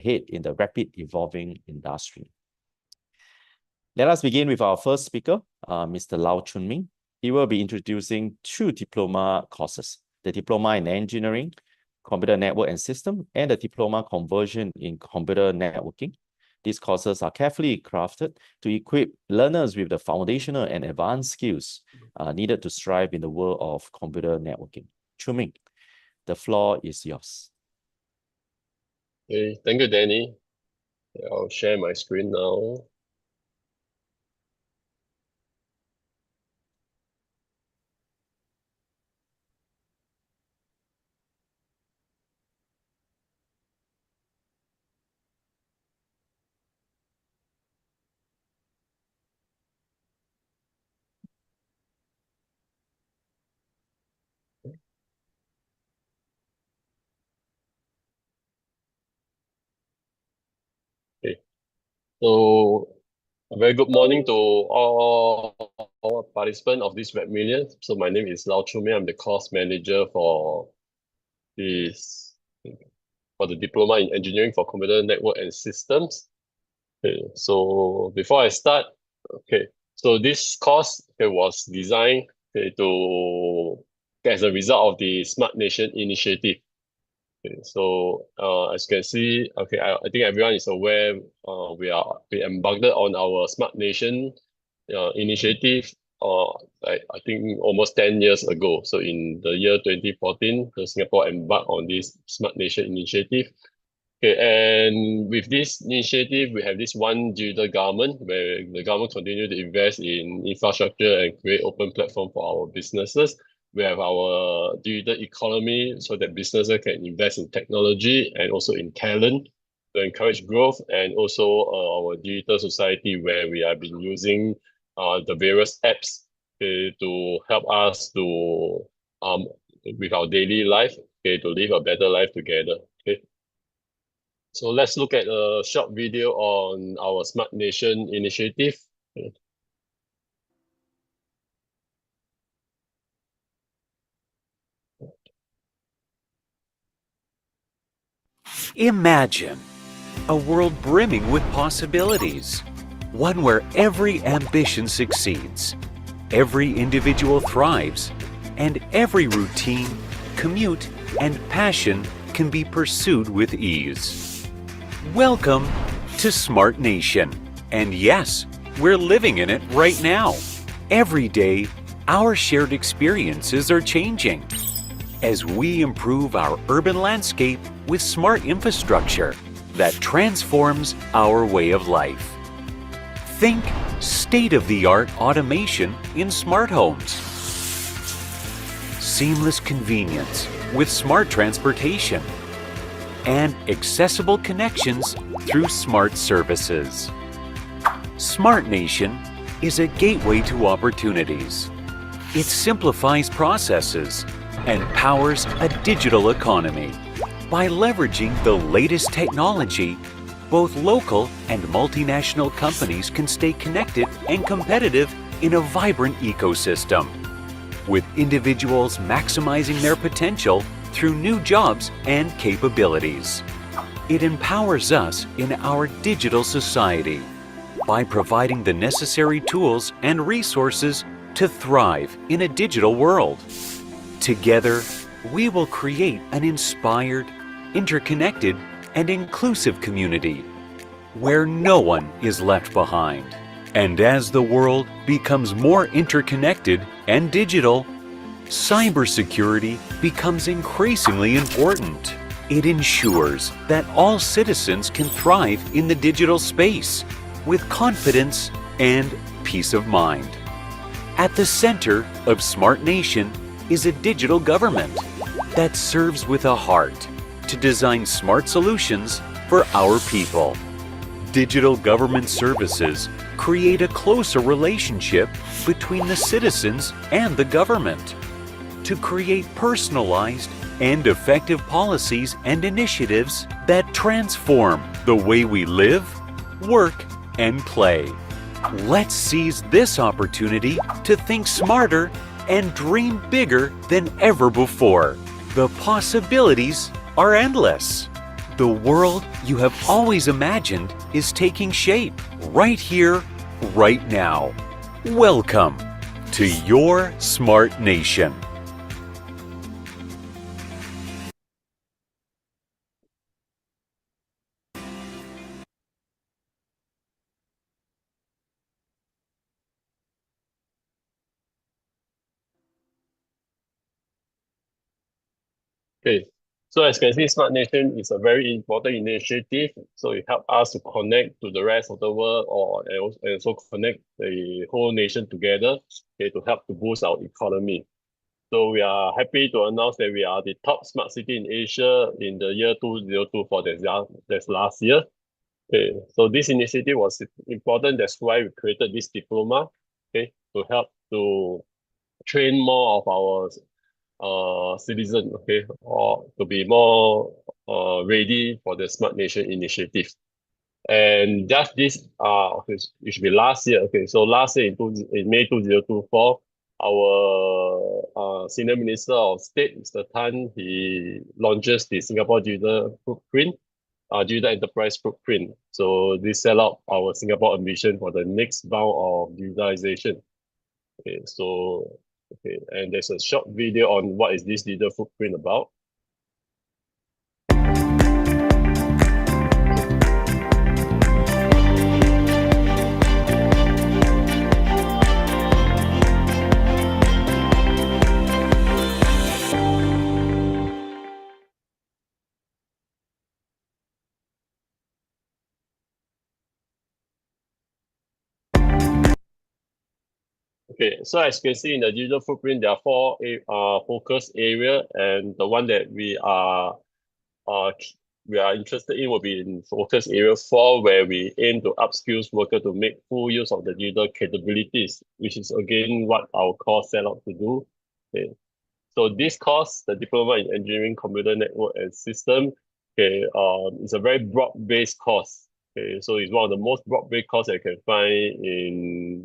ahead in the rapid evolving industry. Let us begin with our first speaker, Mr. Lau Chun Ming. He will be introducing two diploma courses, the Diploma in Engineering, Computer Network and System, and the Diploma Conversion in Computer Networking. These courses are carefully crafted to equip learners with the foundational and advanced skills needed to strive in the world of computer networking. Chun Ming, the floor is yours. Okay, thank you, Danny. I'll share my screen now. Okay, so a very good morning to all participants of this webinar. So my name is Lau Chun Ming. I'm the course manager for the Diploma in Engineering for Computer Network and Systems. Okay, so before I start, so this course was designed as a result of the Smart Nation initiative. Okay, so as you can see, I think everyone is aware we embarked on our Smart Nation initiative I think almost 10 years ago. So in the year 2014, Singapore embarked on this Smart Nation initiative. Okay, and with this initiative, we have this one digital government where the government continue to invest in infrastructure and create open platform for our businesses. We have our digital economy so that businesses can invest in technology and also in talent to encourage growth, and also our digital society where we have been using the various apps to help us to with our daily life, to live a better life together. Okay. So let's look at a short video on our Smart Nation initiative. Imagine a world brimming with possibilities, one where every ambition succeeds, every individual thrives, and every routine, commute, and passion can be pursued with ease. Welcome to Smart Nation. And yes, we're living in it right now. Every day, our shared experiences are changing as we improve our urban landscape with smart infrastructure that transforms our way of life. Think state-of-the-art automation in smart homes, seamless convenience with smart transportation, and accessible connections through smart services. Smart Nation is a gateway to opportunities. It simplifies processes and powers a digital economy. By leveraging the latest technology, both local and multinational companies can stay connected and competitive in a vibrant ecosystem, with individuals maximizing their potential through new jobs and capabilities. It empowers us in our digital society by providing the necessary tools and resources to thrive in a digital world. Together, we will create an inspired, interconnected, and inclusive community where no one is left behind. And as the world becomes more interconnected and digital, cybersecurity becomes increasingly important. It ensures that all citizens can thrive in the digital space with confidence and peace of mind. At the center of Smart Nation is a digital government that serves with a heart to design smart solutions for our people. Digital government services create a closer relationship between the citizens and the government to create personalized and effective policies and initiatives that transform the way we live, work, and play. Let's seize this opportunity to think smarter and dream bigger than ever before. The possibilities are endless. The world you have always imagined is taking shape right here, right now. Welcome to your smart nation. Okay, so as you can see, Smart Nation is a very important initiative. So it helps us to connect to the rest of the world, and also connect the whole nation together, okay, to help to boost our economy. So we are happy to announce that we are the top smart city in Asia in the year 2024. That's last year. Okay, so this initiative was important. That's why we created this diploma, okay, to help to train more of our citizen, okay, or to be more ready for the Smart Nation initiative. And just this, okay, it should be last year. Okay, so last year in May 2024, our Senior Minister of State, Mr. Tan, he launches the Singapore Digital Footprint, Digital Enterprise Footprint. So this set out our Singapore ambition for the next round of digitalization. Okay, so okay, and there's a short video on what is this digital footprint about. Okay, so as you can see in the digital footprint, there are four focus area, and the one that we are interested in will be in focus area 4, where we aim to upskill workers to make full use of the digital capabilities, which is again what our course set out to do. Okay. So this course, the Diploma in Engineering, Computer Network and System, okay, it's a very broad-based course. Okay, so it's one of the most broad-based courses I can find in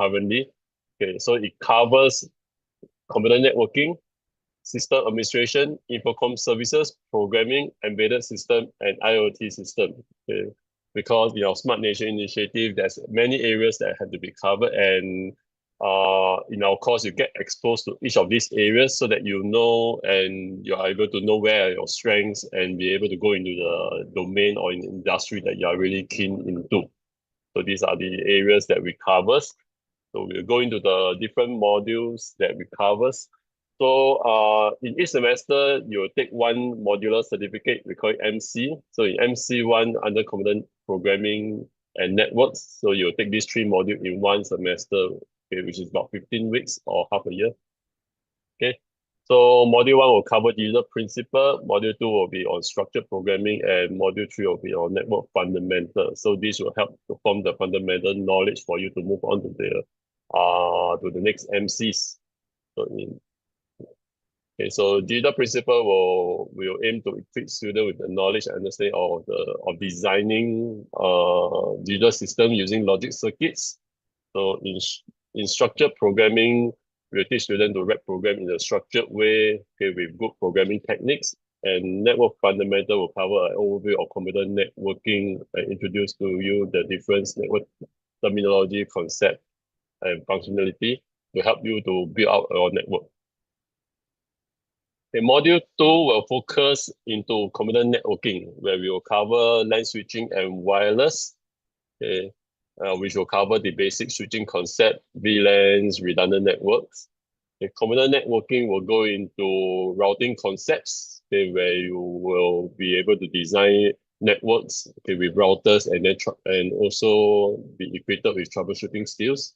currently. Okay, so it covers computer networking, system administration, infocom services, programming, embedded system, and IoT system. Okay, because in our Smart Nation initiative, there's many areas that have to be covered, and in our course, you get exposed to each of these areas so that you know and you are able to know where are your strengths and be able to go into the domain or in the industry that you are really keen into. So these are the areas that we covers. So we'll go into the different modules that we covers. So in each semester, you'll take one modular certificate, we call it MC. So in MC1 under computer programming and networks, so you'll take these 3 modules in one semester, okay, which is about 15 weeks or half a year. Okay, so module 1 will cover digital principle, module 2 will be on structured programming, and module 3 will be on network fundamentals. So this will help to form the fundamental knowledge for you to move on to the next MCs. So okay, so digital principle will aim to equip students with the knowledge and understanding of designing digital system using logic circuits. So in structured programming, we'll teach students to write program in a structured way, okay, with good programming techniques. And network fundamental will cover an overview of computer networking and introduce to you the different network terminology, concept, and functionality to help you to build out your network. The module 2 will focus into computer networking, where we will cover LAN switching and wireless, okay, which will cover the basic switching concept, VLANs, redundant networks. The computer networking will go into routing concepts, okay, where you will be able to design networks, okay, with routers and also be equipped with troubleshooting skills.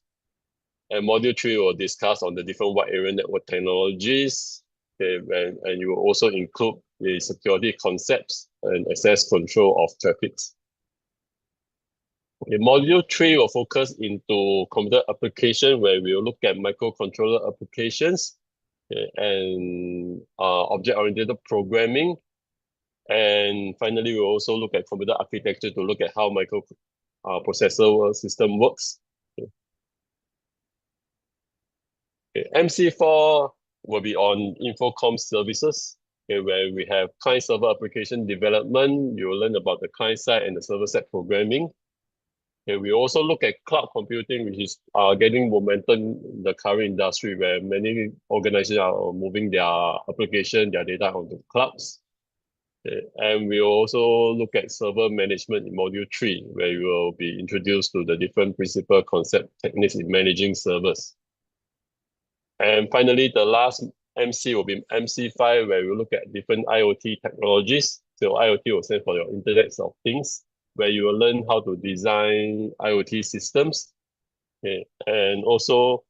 And module 3 will discuss on the different wide area network technologies. Okay, and you will also include the security concepts and access control of traffic. Okay, module 3 will focus into computer application, where we will look at microcontroller applications, okay, and object-oriented programming. And finally, we'll also look at computer architecture to look at how microprocessor system works. Okay, MC4 will be on infocom services. okay, where we have client-server application development. You will learn about the client-side and the server-side programming. Okay, we also look at cloud computing, which is getting momentum in the current industry where many organizations are moving their application, their data onto clouds. Okay, and we also look at server management in module 3, where you will be introduced to the different principal concept techniques in managing servers. And finally, the last MC will be MC5, where we look at different IoT technologies. So IoT will stand for your Internet of Things, where you will learn how to design IoT systems. Okay. And also,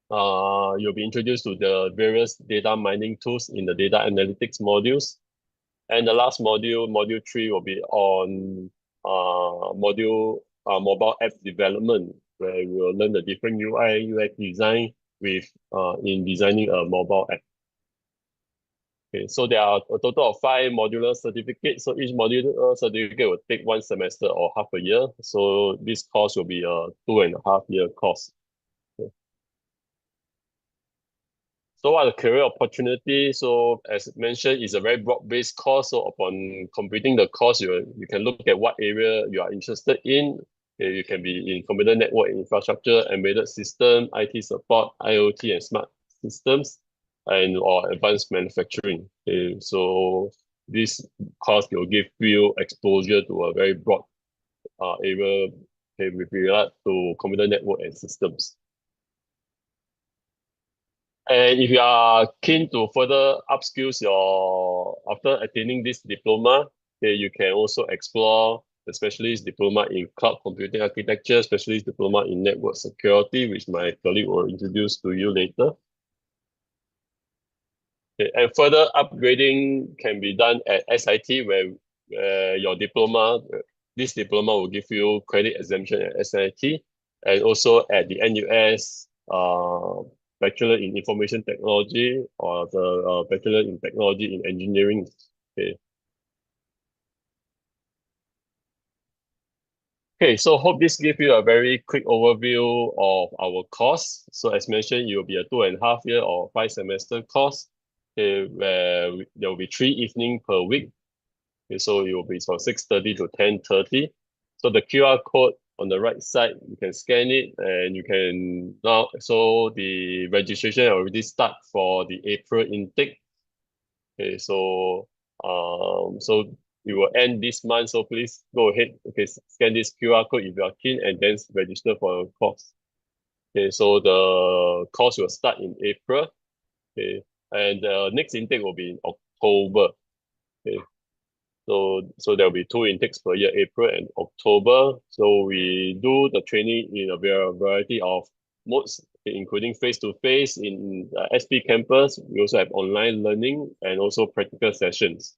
you'll be introduced to the various data mining tools in the data analytics modules. And the last module, module 3, will be on mobile app development, where we will learn the different UI, UX design with in designing a mobile app. Okay, so there are a total of 5 modular certificates. So each modular certificate will take 1 semester or half a year. So this course will be a 2.5-year course. Okay. So what are the career opportunities? So as mentioned, it's a very broad-based course. So upon completing the course, you can look at what area you are interested in. Okay, you can be in computer network infrastructure, embedded system, IT support, IoT and smart systems, and or advanced manufacturing. Okay, so this course will give you exposure to a very broad area, okay, with regard to computer network and systems. And if you are keen to further upskills after attaining this diploma, okay, you can also explore the specialist diploma in cloud computing architecture, specialist diploma in network security, which my colleague will introduce to you later. Okay, and further upgrading can be done at SIT, where your diploma, this diploma will give you credit exemption at SIT, and also at the NUS Bachelor in Information Technology or the Bachelor in Technology in Engineering. Okay. Okay, so hope this gives you a very quick overview of our course. So as mentioned, it will be a 2.5-year or 5-semester course, okay, where there will be 3 evenings per week. Okay, so it will be from 6:30 to 10:30. So the QR code on the right side, you can scan it and you can now, so the registration already start for the April intake. Okay, so it will end this month, so please go ahead. Okay, scan this QR code if you are keen and then register for a course. Okay, so the course will start in April. Okay, and the next intake will be in October. Okay, so there will be 2 intakes per year, April and October. So we do the training in a variety of modes, including face-to-face in SP campus. We also have online learning and also practical sessions.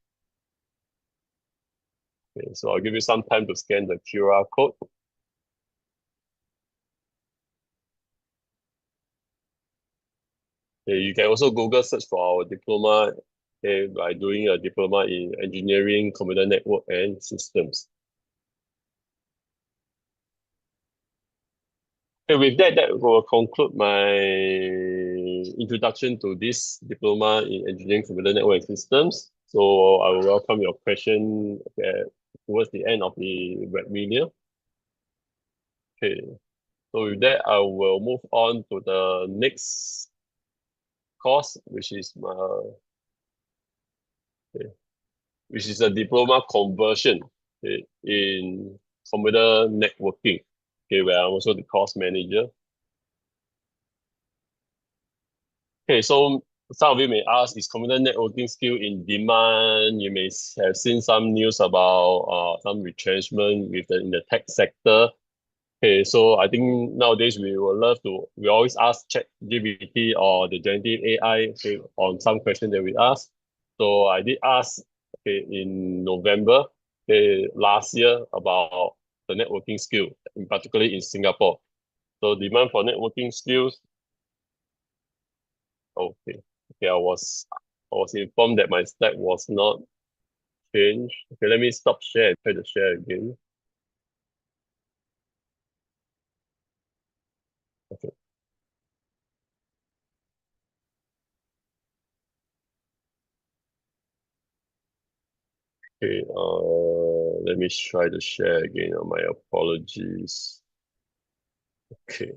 Okay, so I'll give you some time to scan the QR code. Okay, you can also Google search for our diploma, okay, by doing a diploma in engineering, computer network, and systems. Okay, with that, that will conclude my introduction to this diploma in engineering, computer network, and systems. So I will welcome your question towards the end of the webinar. Okay, so with that, I will move on to the next course, which is a diploma conversion, okay, in computer networking. Okay, where I'm also the course manager. Okay, so some of you may ask, is computer networking skill in demand? You may have seen some news about some retrenchment in the tech sector. Okay, so I think nowadays we always ask ChatGPT or the generative AI, okay, on some question that we ask. So I did ask, okay, in November, okay, last year about the networking skill, in particularly in Singapore. So demand for networking skills. Okay, okay, I was informed that my slide was not changed. Okay, let me stop share and try to share again. Okay. Okay, let me try to share again. My apologies. Okay.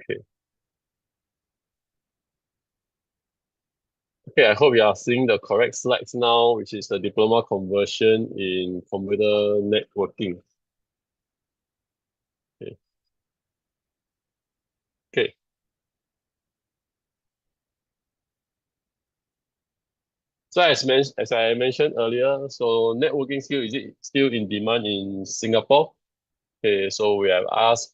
Okay. Okay, I hope you are seeing the correct slides now, which is the diploma conversion in computer networking. Okay. Okay. So as I mentioned earlier, so networking skill is it still in demand in Singapore? Okay, so we have asked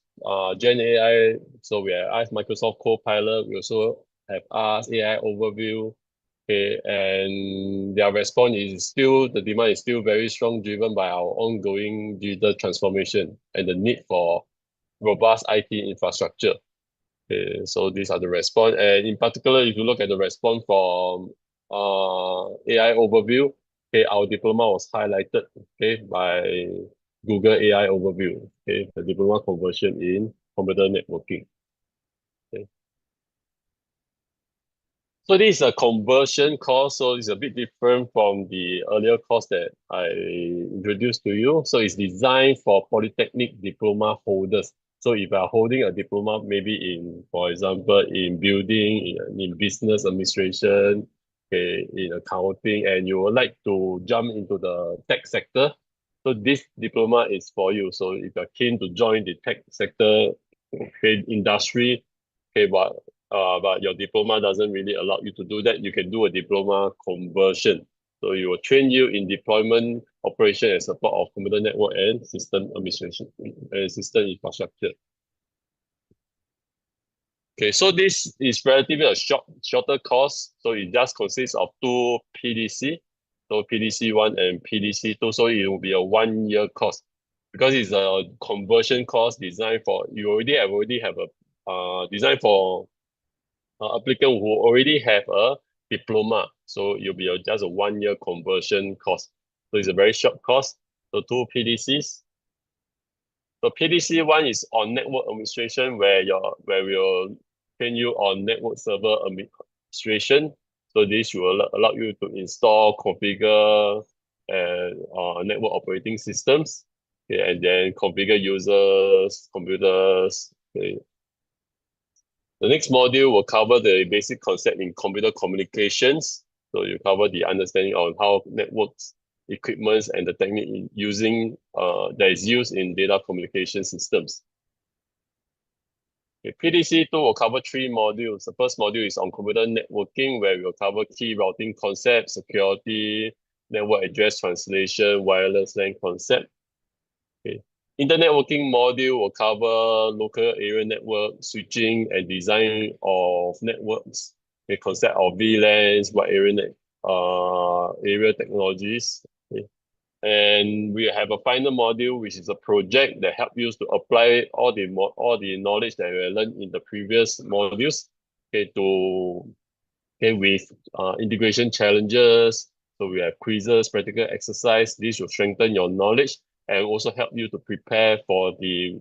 Gen AI, so we have asked Microsoft Copilot, we also have asked AI Overview, okay, and their response is still, the demand is still very strong, driven by our ongoing digital transformation and the need for robust IT infrastructure. Okay, so these are the response, and in particular, if you look at the response from AI Overview, okay, our diploma was highlighted, okay, by Google AI Overview, okay, the diploma conversion in computer networking. Okay. So this is a conversion course, so it's a bit different from the earlier course that I introduced to you. So it's designed for polytechnic diploma holders. So if you are holding a diploma, maybe in, for example, in building, in business administration, okay, in accounting, and you would like to jump into the tech sector, so this diploma is for you. So if you're keen to join the tech sector, okay, industry, okay, but your diploma doesn't really allow you to do that, you can do a diploma conversion. So it will train you in deployment, operation, and support of computer network and system administration and system infrastructure. Okay, so this is relatively a shorter course. So it just consists of 2 PDC. So PDC1 and PDC2. So it will be a 1-year course because it's a conversion course designed for, you already have a designed for applicant who already have a diploma. So it'll be just a 1-year conversion course. So it's a very short course. So 2 PDCs. So PDC1 is on network administration where we'll train you on network server administration. So this will allow you to install, configure network operating systems, okay, and then configure users, computers. Okay. The next module will cover the basic concept in computer communications. So you cover the understanding on how networks, equipments, and the technique that is used in data communication systems. Okay, PDC2 will cover 3 modules. The first module is on computer networking, where we will cover key routing concepts, security, network address translation, wireless LAN concept. Okay. Internet networking module will cover local area network, switching, and design of networks. The concept of VLANs, wide area technologies. Okay. And we have a final module, which is a project that helps you to apply all the knowledge that we learned in the previous modules, okay, with integration challenges. So we have quizzes, practical exercise. This will strengthen your knowledge and also help you to prepare for the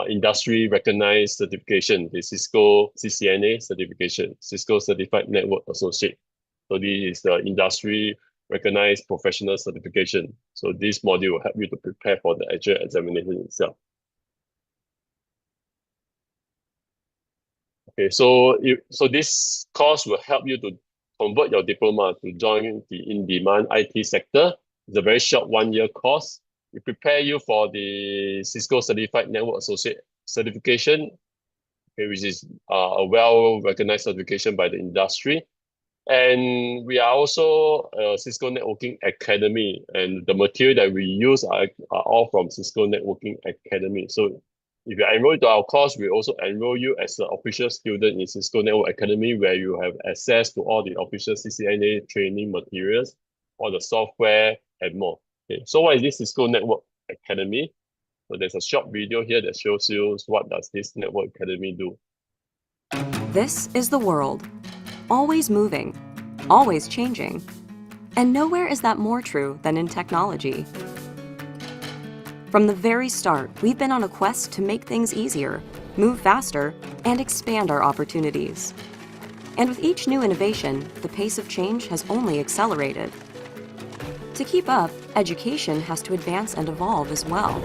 industry recognized certification, the Cisco CCNA certification, Cisco Certified Network Associate. So this is the industry recognized professional certification. So this module will help you to prepare for the actual examination itself. Okay, so this course will help you to convert your diploma to join the in-demand IT sector. It's a very short 1-year course. We prepare you for the Cisco Certified Network Associate certification, okay, which is a well-recognized certification by the industry. And we are also a Cisco Networking Academy, and the material that we use are all from Cisco Networking Academy. So if you enroll to our course, we also enroll you as an official student in Cisco Network Academy, where you have access to all the official CCNA training materials, all the software, and more. Okay, so what is this Cisco Network Academy? So there's a short video here that shows you what does this Network Academy do. This is the world. Always moving, always changing. And nowhere is that more true than in technology. From the very start, we've been on a quest to make things easier, move faster, and expand our opportunities. And with each new innovation, the pace of change has only accelerated. To keep up, education has to advance and evolve as well.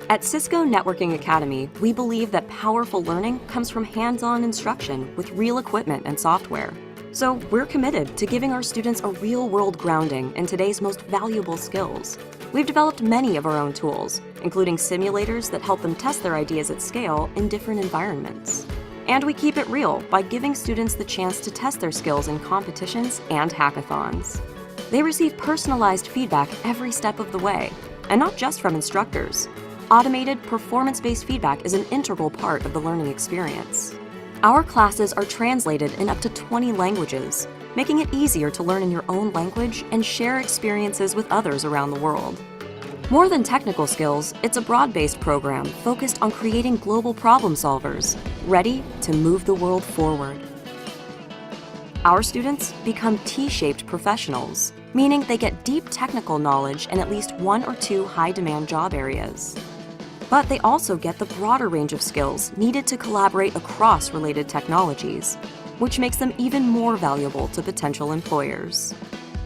At Cisco Networking Academy, we believe that powerful learning comes from hands-on instruction with real equipment and software. So we're committed to giving our students a real-world grounding in today's most valuable skills. We've developed many of our own tools, including simulators that help them test their ideas at scale in different environments. And we keep it real by giving students the chance to test their skills in competitions and hackathons. They receive personalized feedback every step of the way, and not just from instructors. Automated, performance-based feedback is an integral part of the learning experience. Our classes are translated in up to 20 languages, making it easier to learn in your own language and share experiences with others around the world. More than technical skills, it's a broad-based program focused on creating global problem solvers, ready to move the world forward. Our students become T-shaped professionals, meaning they get deep technical knowledge in at least one or two high-demand job areas. But they also get the broader range of skills needed to collaborate across related technologies, which makes them even more valuable to potential employers.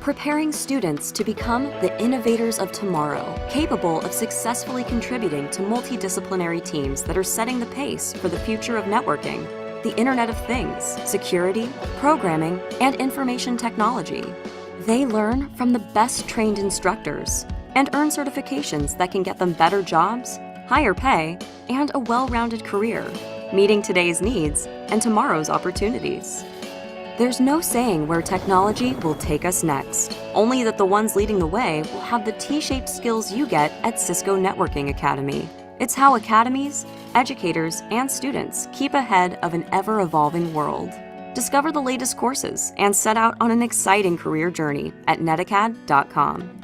Preparing students to become the innovators of tomorrow, capable of successfully contributing to multidisciplinary teams that are setting the pace for the future of networking, the Internet of Things, security, programming, and information technology. They learn from the best trained instructors and earn certifications that can get them better jobs, higher pay, and a well-rounded career, meeting today's needs and tomorrow's opportunities. There's no saying where technology will take us next, only that the ones leading the way will have the T-shaped skills you get at Cisco Networking Academy. It's how academies, educators, and students keep ahead of an ever-evolving world. Discover the latest courses and set out on an exciting career journey at netacad.com.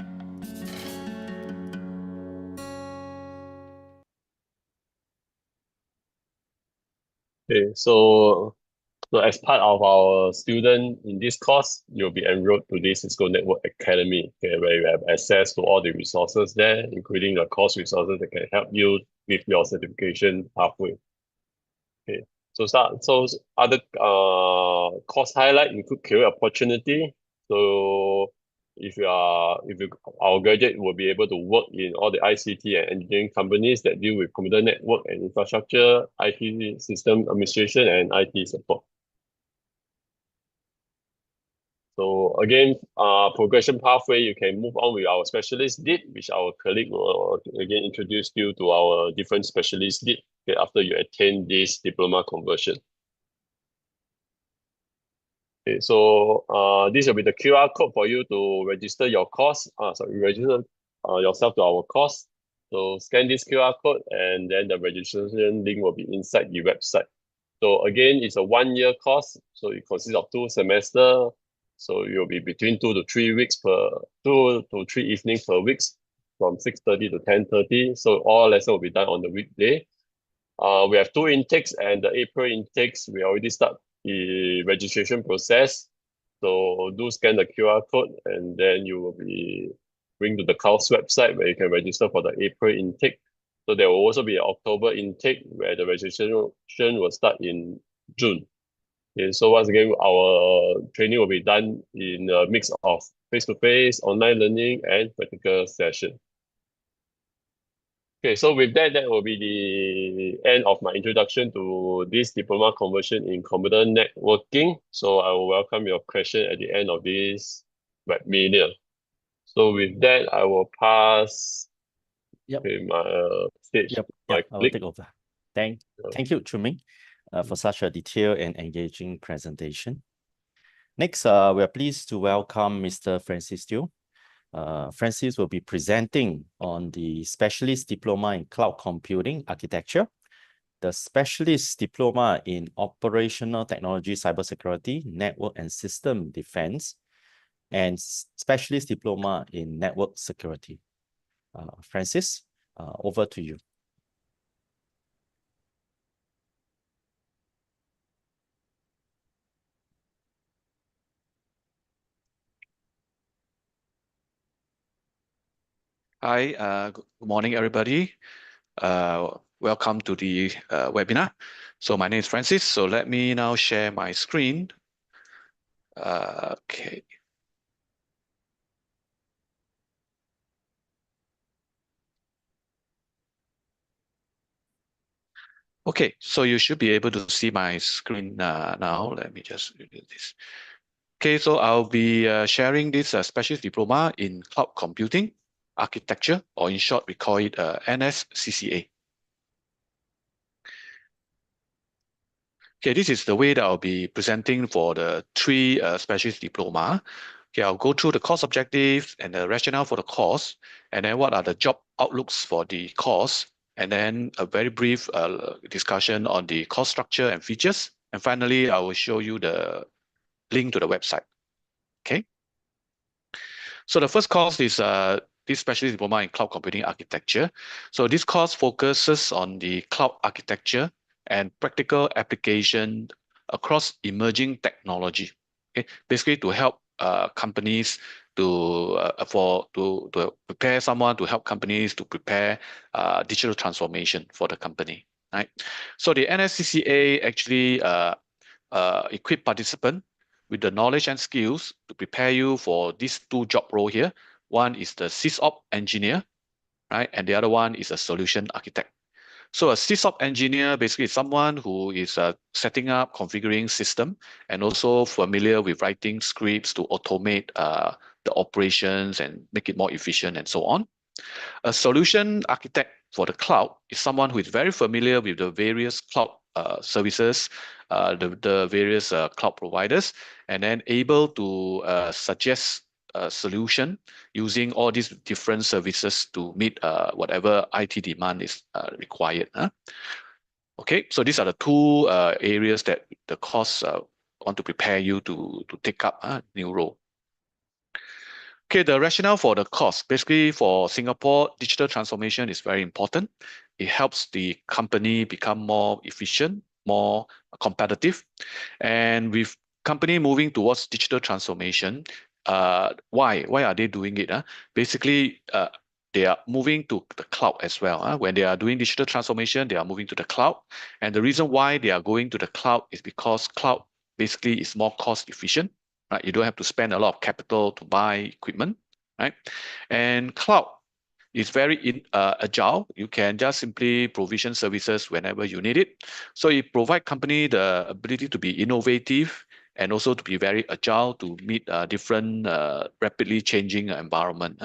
Okay, so as part of our student in this course, you'll be enrolled to this Cisco Network Academy, okay, where you have access to all the resources there, including the course resources that can help you with your certification pathway. Okay, so other course highlight include career opportunity. So if our graduate will be able to work in all the ICT and engineering companies that deal with computer network and infrastructure, IT system administration, and IT support. So again, progression pathway, you can move on with our specialist lead, which our colleague will again introduce you to our different specialist lead after you attain this diploma conversion. Okay, so this will be the QR code for you to register your course. Register yourself to our course. So scan this QR code and then the registration link will be inside the website. So again, it's a 1-year course. So it consists of 2 semesters. So you'll be between 2 to 3 evenings per week from 6:30 to 10:30. So all lessons will be done on the weekday. We have 2 intakes, and the April intakes, we already start the registration process. So do scan the QR code and then you will be bring to the course website where you can register for the April intake. So there will also be an October intake where the registration will start in June. Okay, so once again, our training will be done in a mix of face-to-face, online learning, and practical session. Okay, so with that, that will be the end of my introduction to this diploma conversion in computer networking. So I will welcome your question at the end of this webinar. So with that, I will pass my stage to my I will colleague. take over. Thank you, Chun Ming, for such a detailed and engaging presentation. Next, we are pleased to welcome Mr. Francis Teo. Francis will be presenting on the Specialist Diploma in Cloud Computing Architecture, the Specialist Diploma in Operational Technology, Cybersecurity, Network and System Defense, and Specialist Diploma in Network Security. Francis, over to you. Hi, good morning, everybody. Welcome to the webinar. So my name is Francis. So let me now share my screen. Okay. Okay, so you should be able to see my screen now. Let me just do this. Okay, so I'll be sharing this specialist diploma in cloud computing architecture, or in short, we call it NSCCA. Okay, this is the way that I'll be presenting for the three specialist diploma. Okay, I'll go through the course objectives and the rationale for the course, and then what are the job outlooks for the course, and then a very brief discussion on the course structure and features. And finally, I will show you the link to the website. Okay. So the first course is this specialist diploma in cloud computing architecture. So this course focuses on the cloud architecture and practical application across emerging technology. Okay, basically to help companies to prepare someone to help companies to prepare digital transformation for the company. Right. So the NSCCA actually equip participant with the knowledge and skills to prepare you for these two job role here. One is the SysOp engineer, right? And the other one is a solution architect. So a SysOp engineer basically is someone who is setting up, configuring system, and also familiar with writing scripts to automate the operations and make it more efficient and so on. A solution architect for the cloud is someone who is very familiar with the various cloud services, the various cloud providers, and then able to suggest a solution using all these different services to meet whatever IT demand is required. Okay, so these are the two areas that the course want to prepare you to take up a new role. Okay, the rationale for the course, basically for Singapore, digital transformation is very important. It helps the company become more efficient, more competitive. And with company moving towards digital transformation, why are they doing it? Basically, they are moving to the cloud as well. When they are doing digital transformation, they are moving to the cloud. And the reason why they are going to the cloud is because cloud basically is more cost efficient. Right? You don't have to spend a lot of capital to buy equipment, right? And cloud is very agile. You can just simply provision services whenever you need it. So it provides company the ability to be innovative and also to be very agile to meet different rapidly changing environment.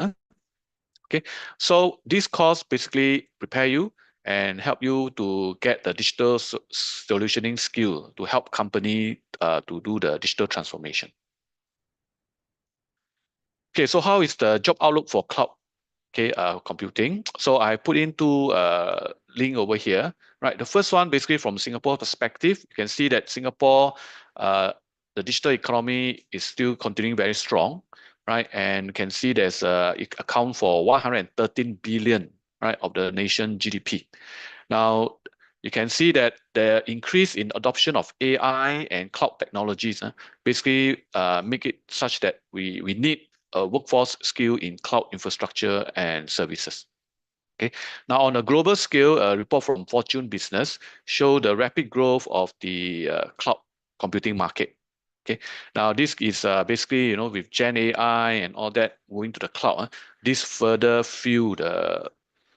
Okay, so this course basically prepare you and help you to get the digital solutioning skill to help company to do the digital transformation. Okay, so how is the job outlook for cloud computing? So I put into a link over here, right? The first one, basically from Singapore perspective, you can see that Singapore, the digital economy is still continuing very strong, right? And you can see there's it account for 113 billion, right, of the nation GDP. Now, you can see that the increase in adoption of AI and cloud technologies basically make it such that we need a workforce skill in cloud infrastructure and services. Okay. Now, on a global scale, a report from Fortune Business show the rapid growth of the cloud computing market. Okay. Now, this is basically, with Gen AI and all that moving to the cloud, this further fuel the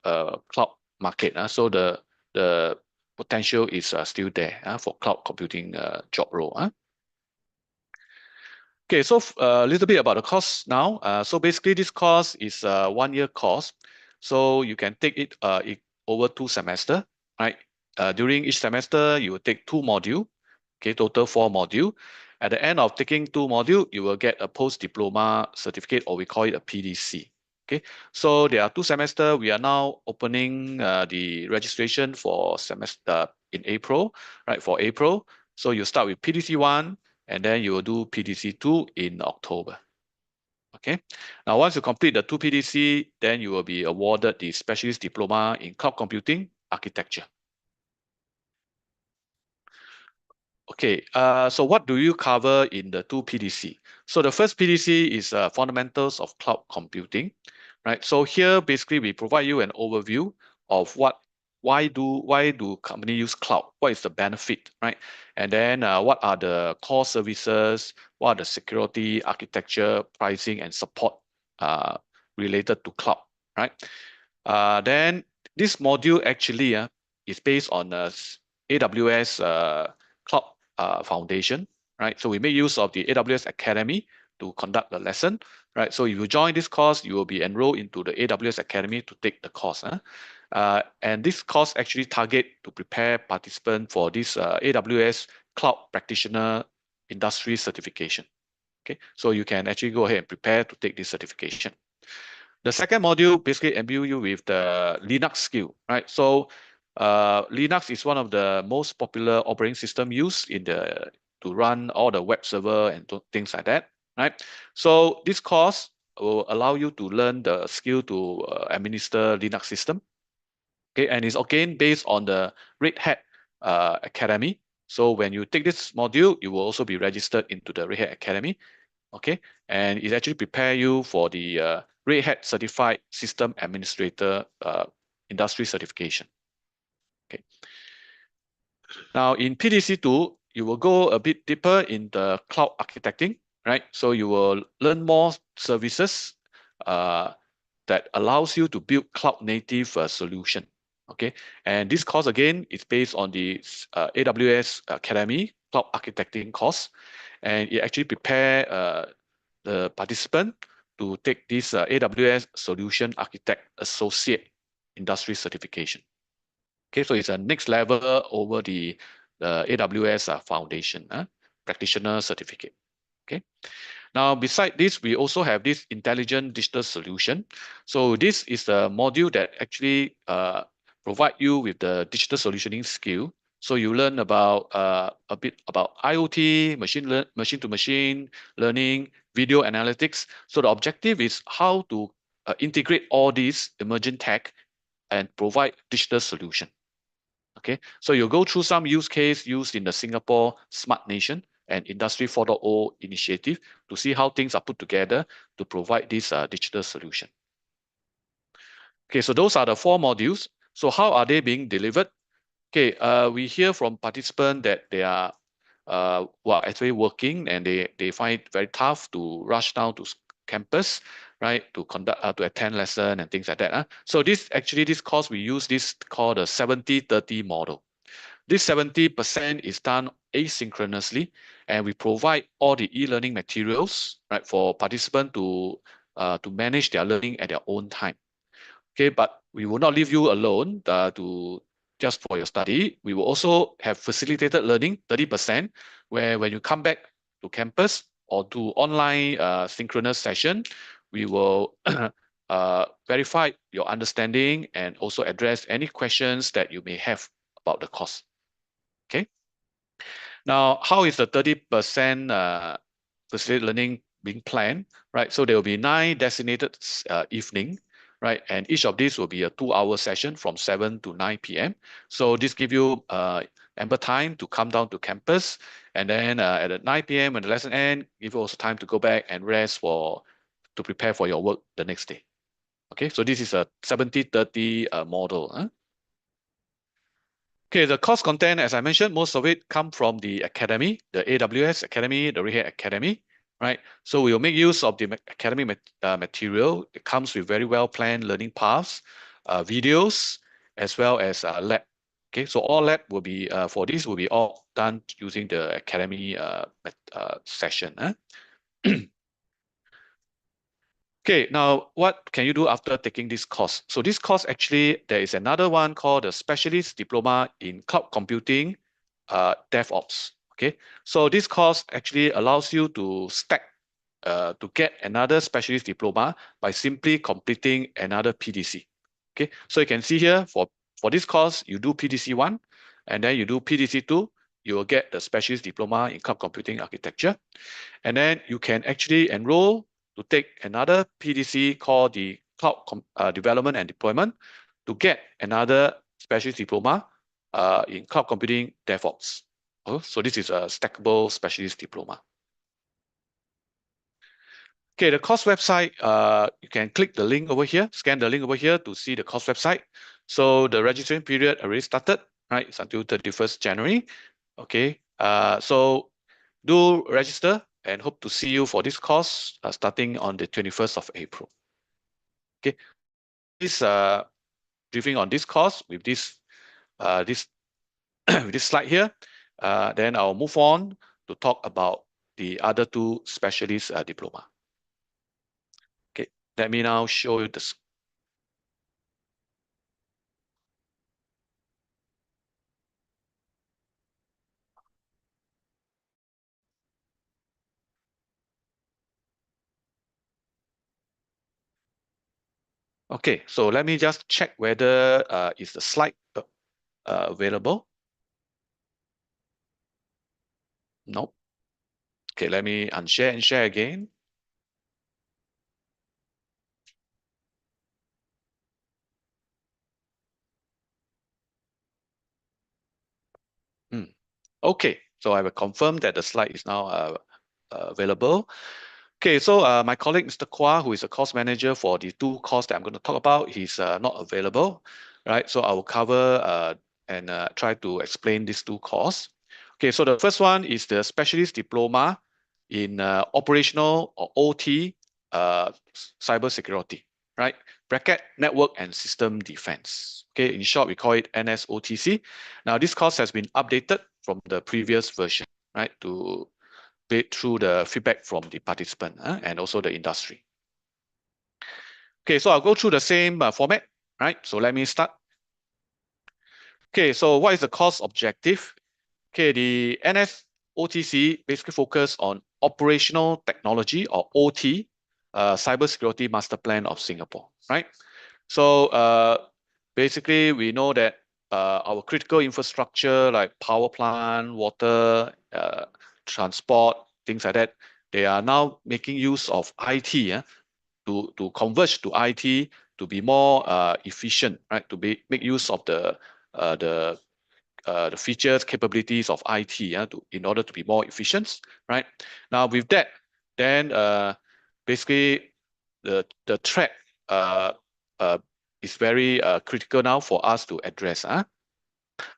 cloud market. So the potential is still there for cloud computing job role. Okay, so a little bit about the course now. So basically, this course is a 1-year course. So you can take it over 2 semesters, right? During each semester, you will take 2 modules, okay, total 4 modules. At the end of taking 2 modules, you will get a post-diploma certificate, or we call it a PDC. Okay, so there are 2 semesters. We are now opening the registration for semester in April, right? For April, so you start with PDC 1, and then you will do PDC 2 in October. Okay. Now, once you complete the 2 PDC, then you will be awarded the Specialist Diploma in Cloud Computing Architecture. Okay, so what do you cover in the 2 PDC? So the first PDC is Fundamentals of Cloud Computing, right? So here, basically, we provide you an overview of why do company use cloud? What is the benefit, right? And then what are the core services? What are the security, architecture, pricing, and support related to cloud, right? Then this module actually is based on AWS Cloud Foundation, right? So we make use of the AWS Academy to conduct the lesson, right? So if you join this course, you will be enrolled into the AWS Academy to take the course. And this course actually target to prepare participants for this AWS Cloud Practitioner Industry Certification. Okay, so you can actually go ahead and prepare to take this certification. The second module basically imbue you with the Linux skill, right? So Linux is one of the most popular operating system used to run all the web server and things like that, right? So this course will allow you to learn the skill to administer Linux system. Okay, and it's again based on the Red Hat Academy. So when you take this module, you will also be registered into the Red Hat Academy. Okay, and it actually prepare you for the Red Hat Certified System Administrator industry certification. Okay. Now in PDC2, you will go a bit deeper in the cloud architecting, right? So you will learn more services that allows you to build cloud native solution. Okay, and this course again is based on the AWS Academy Cloud Architecting course, and it actually prepare the participant to take this AWS Solution Architect Associate Industry Certification. Okay, so it's a next level over the AWS Foundation Practitioner Certificate. Okay. Now, beside this, we also have this intelligent digital solution. So this is the module that actually provide you with the digital solutioning skill. So you learn about a bit about IoT, machine-to-machine learning, video analytics. So the objective is how to integrate all these emerging tech and provide digital solution. Okay, so you go through some use case used in the Singapore Smart Nation and Industry 4.0 initiative to see how things are put together to provide this digital solution. Okay, so those are the 4 modules. So how are they being delivered? Okay, we hear from participants that they are actually working and they find it very tough to rush down to campus, right, to conduct to attend lesson and things like that. So this course we use this called the 70-30 model. This 70% is done asynchronously, and we provide all the e-learning materials, right, for participants to manage their learning at their own time. Okay, but we will not leave you alone to just for your study. We will also have facilitated learning 30%, where when you come back to campus or to online synchronous session, we will verify your understanding and also address any questions that you may have about the course. Okay. Now, how is the 30% facilitated learning being planned, right? So there will be 9 designated evening, right? And each of these will be a 2-hour session from 7 to 9 p.m. So this gives you ample time to come down to campus. And then at 9 p.m. when the lesson ends, give you also time to go back and rest to prepare for your work the next day. Okay, so this is a 70-30 model. Okay, the course content, as I mentioned, most of it come from the academy, the AWS Academy, the Red Hat Academy, right? So we will make use of the academy material. It comes with very well-planned learning paths, videos, as well as lab. Okay, so all lab will be, for this will be all done using the academy session. Okay, now what can you do after taking this course? So this course actually, there is another one called the Specialist Diploma in Cloud Computing DevOps. Okay, so this course actually allows you to stack to get another specialist diploma by simply completing another PDC. Okay, so you can see here for this course, you do PDC 1 and then you do PDC 2, you will get the specialist diploma in cloud computing architecture. And then you can actually enroll to take another PDC called the Cloud Development and Deployment to get another specialist diploma in Cloud Computing DevOps. So this is a stackable specialist diploma. Okay, the course website, you can click the link over here, scan the link over here to see the course website. So the registration period already started, right? It's until 31st January. Okay, so do register and hope to see you for this course starting on the 21st of April. Okay, this briefing on this course with this with this slide here. Then I'll move on to talk about the other two specialist diploma. Okay, let me now show you this. Okay, so let me just check whether is the slide available. No. Okay, let me unshare and share again. Okay, so I will confirm that the slide is now available. Okay, so my colleague, Mr. Kwa, who is a course manager for the two courses that I'm going to talk about, he's not available, right? So I will cover and try to explain these two courses. Okay, so the first one is the specialist diploma in operational or OT cybersecurity, right? Bracket network and system defense. Okay, in short, we call it NSOTC. Now, this course has been updated from the previous version, right, to through the feedback from the participant and also the industry. Okay, so I'll go through the same format, right? So let me start. Okay, so what is the course objective? Okay, the NSOTC basically focus on operational technology or OT, cybersecurity master plan of Singapore, right? So basically we know that our critical infrastructure like power plant, water, transport, things like that, they are now making use of IT to converge to IT to be more efficient, right? To make use of the features, capabilities of IT in order to be more efficient, right? Now with that, then basically the threat is very critical now for us to address.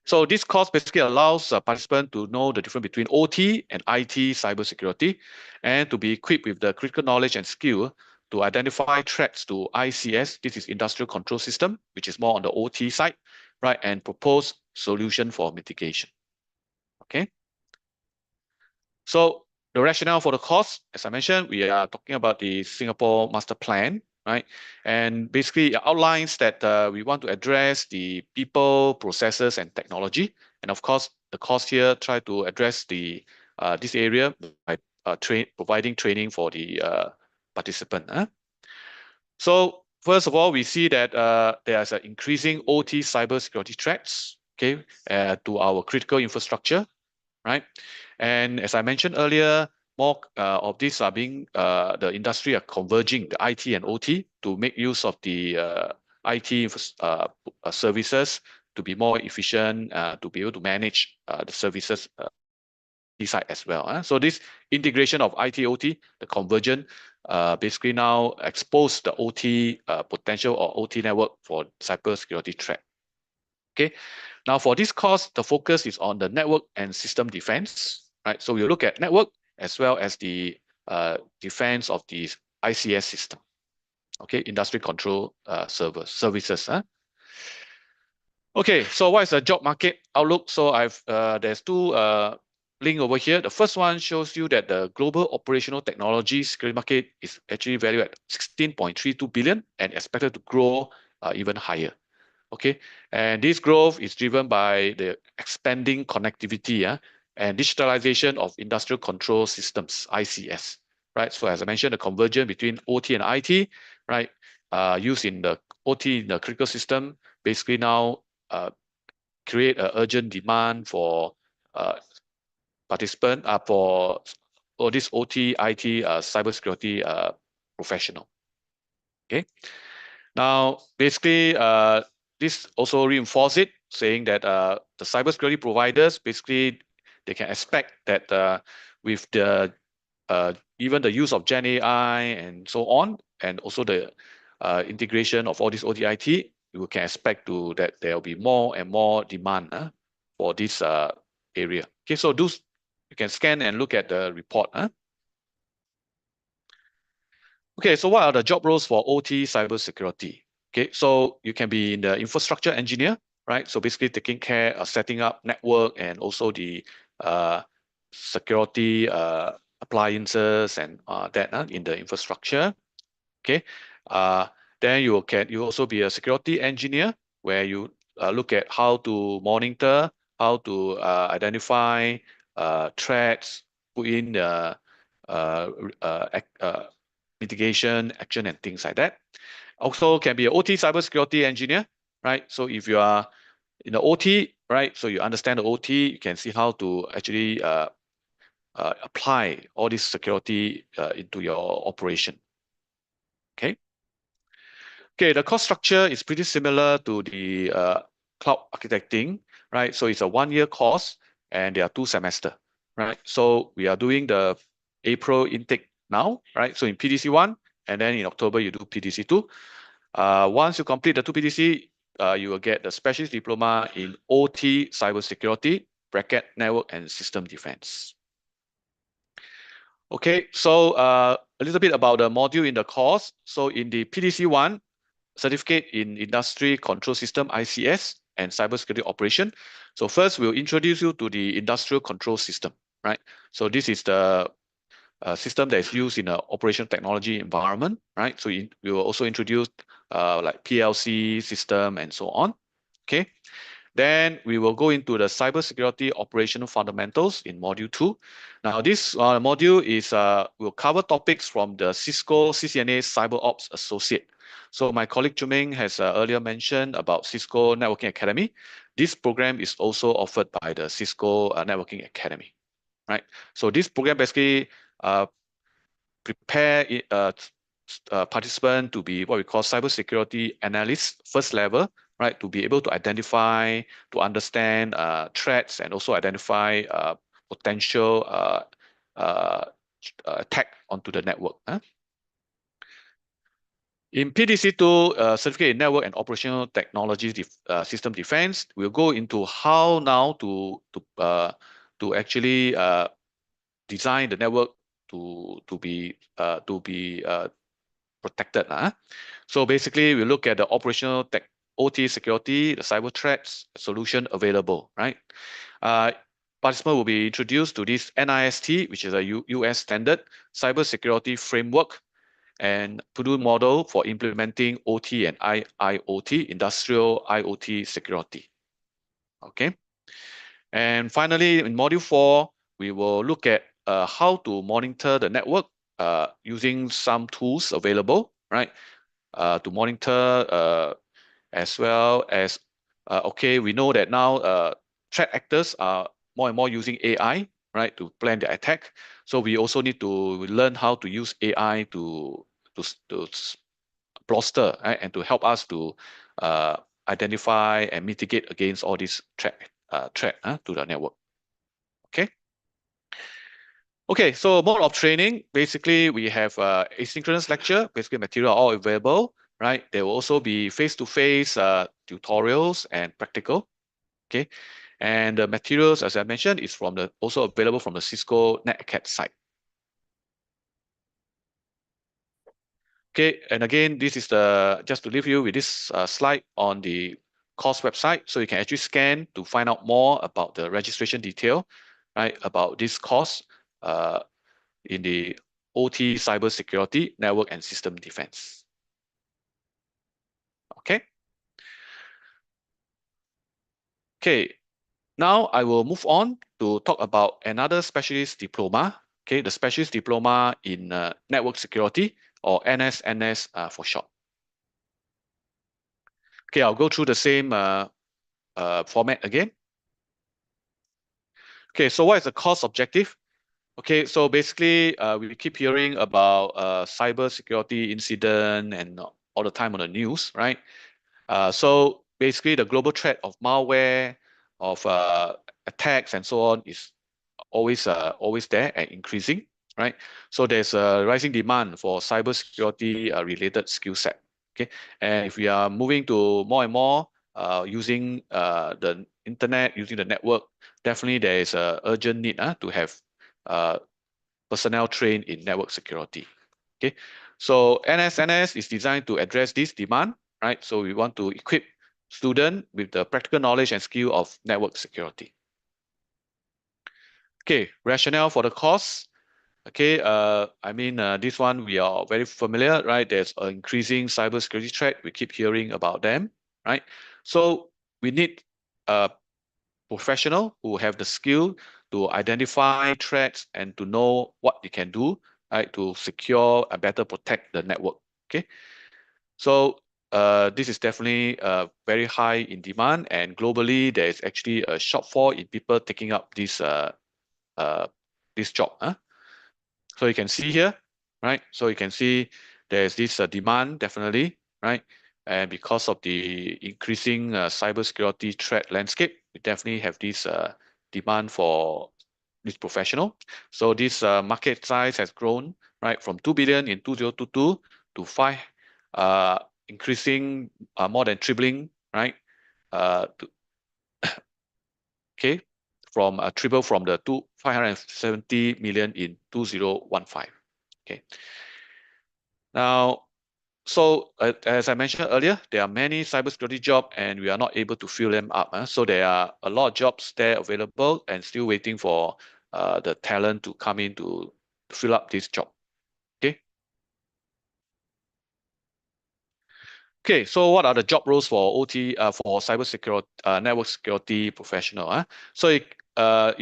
So this course basically allows participants to know the difference between OT and IT cybersecurity and to be equipped with the critical knowledge and skill to identify threats to ICS, this is industrial control system, which is more on the OT side, right, and propose solution for mitigation. Okay. So the rationale for the course, as I mentioned, we are talking about the Singapore Master Plan, right? And basically it outlines that we want to address the people, processes, and technology. And of course, the course here try to address the this area by providing training for the participant. So first of all, we see that there's an increasing OT cybersecurity threats, okay, to our critical infrastructure, right? And as I mentioned earlier, more of these are being, the industry are converging the IT and OT to make use of the IT services to be more efficient, to be able to manage the services side as well. So this integration of IT, OT, the convergence, basically now expose the OT potential or OT network for cybersecurity threat. Okay, now for this course, the focus is on the network and system defense, right? So we look at network as well as the defense of the ICS system. Okay, industry control services. Okay, so what is the job market outlook? So there's two link over here. The first one shows you that the global operational technology security market is actually valued at 16.32 billion and expected to grow even higher. Okay, and this growth is driven by the expanding connectivity and digitalization of industrial control systems, ICS, right? So as I mentioned, the convergence between OT and IT, right, used in the OT in the critical system, basically now create an urgent demand for participant for all this OT, IT, cybersecurity professional. Okay. Now, basically, this also reinforces it, saying that the cybersecurity providers, basically, they can expect that with the even the use of Gen AI and so on, and also the integration of all this OTIT, you can expect to that there will be more and more demand for this area. Okay, so those you can scan and look at the report. Okay, so what are the job roles for OT cybersecurity? Okay, so you can be in the infrastructure engineer, right? So basically taking care of setting up network and also the security appliances and that in the infrastructure. Okay, then you also be a security engineer where you look at how to monitor, how to identify threats, put in mitigation action and things like that. Also can be an OT cybersecurity engineer, right? So if you are in the OT, right, so you understand the OT, you can see how to actually apply all this security into your operation. Okay. Okay, the cost structure is pretty similar to the cloud architecting, right? So it's a 1-year course and there are 2 semesters, right? So we are doing the April intake now, right? So in PDC1 and then in October you do PDC2. Once you complete the 2 PDC, you will get the specialist diploma in OT cybersecurity, bracket network and system defense. Okay, so a little bit about the module in the course. So in the PDC1, certificate in industry control system, ICS, and cybersecurity operation. So first, we'll introduce you to the industrial control system, right? So this is the system that is used in an operation technology environment, right? So we will also introduce like PLC system and so on. Okay. Then we will go into the cybersecurity operational fundamentals in module 2. Now this module is will cover topics from the Cisco CCNA Cyber Ops Associate. So my colleague Chuming has earlier mentioned about Cisco Networking Academy. This program is also offered by the Cisco Networking Academy, right? So this program basically prepare participant to be what we call cybersecurity analyst, first level, right? To be able to identify, to understand threats and also identify potential attack onto the network. In PDC2, Certificate in Network and Operational Technology System Defense, we'll go into how now to actually design the network to be protected. So basically, we look at the operational tech, OT security, the cyber threats solution available, right? Participant will be introduced to this NIST, which is a US standard cybersecurity framework and Purdue model for implementing OT and IIoT, industrial IoT security. Okay. And finally, in module 4, we will look at how to monitor the network using some tools available, right? To monitor as well as, okay, we know that now threat actors are more and more using AI, right, to plan the attack. So we also need to learn how to use AI to bolster, right, and to help us to identify and mitigate against all these threat to the network. Okay. Okay, so mode of training, basically we have asynchronous lecture, basically material all available, right? There will also be face-to-face tutorials and practical, okay? And the materials, as I mentioned, is from also available from the Cisco NetAcad site. Okay, and again, this is just to leave you with this slide on the course website, so you can actually scan to find out more about the registration detail, right? About this course in the OT cybersecurity, network and system defense. Okay. Okay. Now I will move on to talk about another specialist diploma. Okay, the specialist diploma in network security, or NSNS for short. Okay, I'll go through the same format again. Okay, so what is the course objective? Okay, so basically we keep hearing about cyber security incident and all the time on the news, right? So basically the global threat of malware, of attacks and so on is always there and increasing, right? So there's a rising demand for cybersecurity related skill set. Okay, and if we are moving to more and more using the internet, using the network, definitely there is a urgent need to have personnel trained in network security. Okay, so NSNS is designed to address this demand, right? So we want to equip students with the practical knowledge and skill of network security. Okay, rationale for the course. Okay, I mean, this one we are very familiar, right? There's an increasing cybersecurity threat. We keep hearing about them, right? So we need a professional who have the skill to identify threats and to know what they can do, right, to secure and better protect the network. Okay, so this is definitely very high in demand, and globally there is actually a shortfall in people taking up this this job. So you can see here, right? So you can see there's this demand definitely, right? And because of the increasing cybersecurity threat landscape, we definitely have this demand for this professional. So this market size has grown, right, from 2 billion in 2022 to 5, increasing more than tripling, right? Okay, from a triple from the 570 million in 2015. Okay. Now, so as I mentioned earlier, there are many cybersecurity jobs and we are not able to fill them up. So there are a lot of jobs there available and still waiting for the talent to come in to fill up this job. Okay. Okay, so what are the job roles for OT for cybersecurity network security professional? So you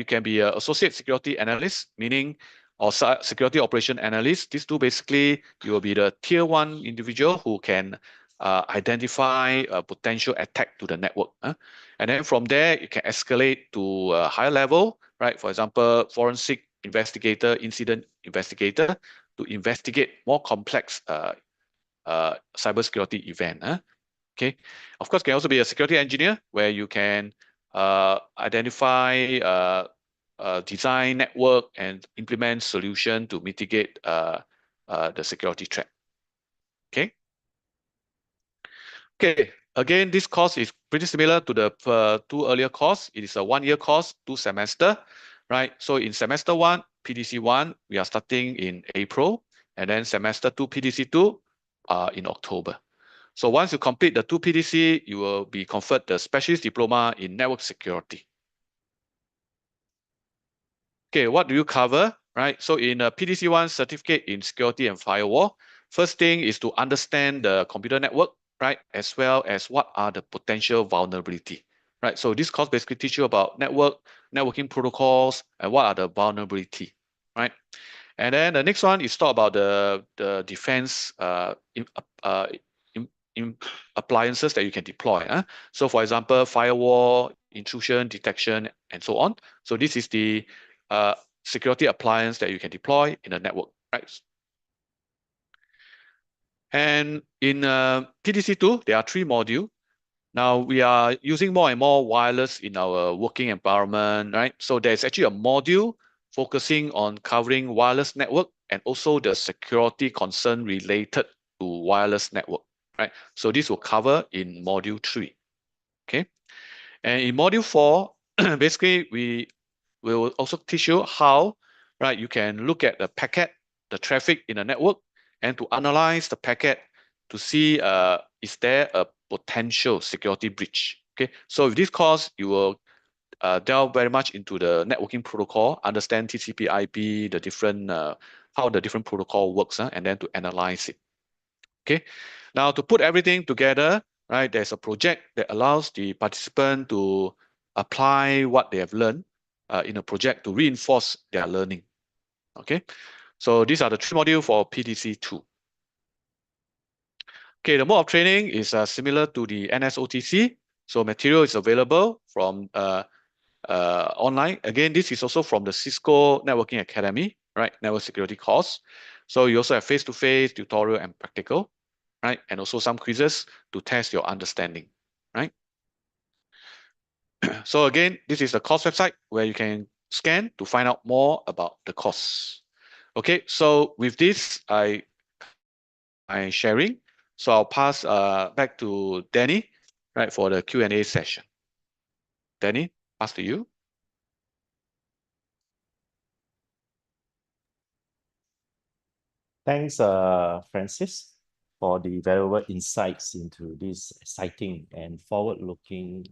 can be an associate security analyst, meaning or security operation analyst. These two basically you will be the tier 1 individual who can identify a potential attack to the network. And then from there you can escalate to a higher level, right? For example, forensic investigator, incident investigator to investigate more complex cybersecurity event. Okay, of course, can also be a security engineer where you can identify, design network and implement solution to mitigate the security threat. Okay. Okay. Again, this course is pretty similar to the two earlier course. It is a 1-year course, 2 semester, right? So in semester 1, PDC 1, we are starting in April, and then semester 2, PDC 2, in October. So once you complete the 2 PDC, you will be conferred the specialist diploma in network security. Okay, what do you cover, right? So in a PDC 1 certificate in security and firewall, first thing is to understand the computer network, right? As well as what are the potential vulnerability, right? So this course basically teach you about networking protocols and what are the vulnerability, right? And then the next one is talk about the defense appliances that you can deploy. So for example, firewall, intrusion detection, and so on. So this is the security appliance that you can deploy in a network, right? And in PDC2, there are 3 modules. Now we are using more and more wireless in our working environment, right? So there's actually a module focusing on covering wireless network and also the security concern related to wireless network, right? So this will cover in module 3, okay? And in module 4, basically we will also teach you how, right, you can look at the packet, the traffic in a network, and to analyze the packet to see is there a potential security breach. Okay, so with this course, you will delve very much into the networking protocol, understand TCP/IP, the different how the different protocol works, and then to analyze it. Okay, now to put everything together, right? There's a project that allows the participant to apply what they have learned in a project to reinforce their learning. Okay, so these are the 3 modules for PDC2. Okay, the mode of training is similar to the NSOTC. So material is available from online. Again, this is also from the Cisco Networking Academy, right? Network security course. So you also have face-to-face, tutorial, and practical, right? And also some quizzes to test your understanding, right? So again, this is the course website where you can scan to find out more about the course. Okay, so with this, I'm sharing. So I'll pass back to Danny, right, for the Q&A session. Danny, pass to you. Thanks, Francis, for the valuable insights into this exciting and forward-looking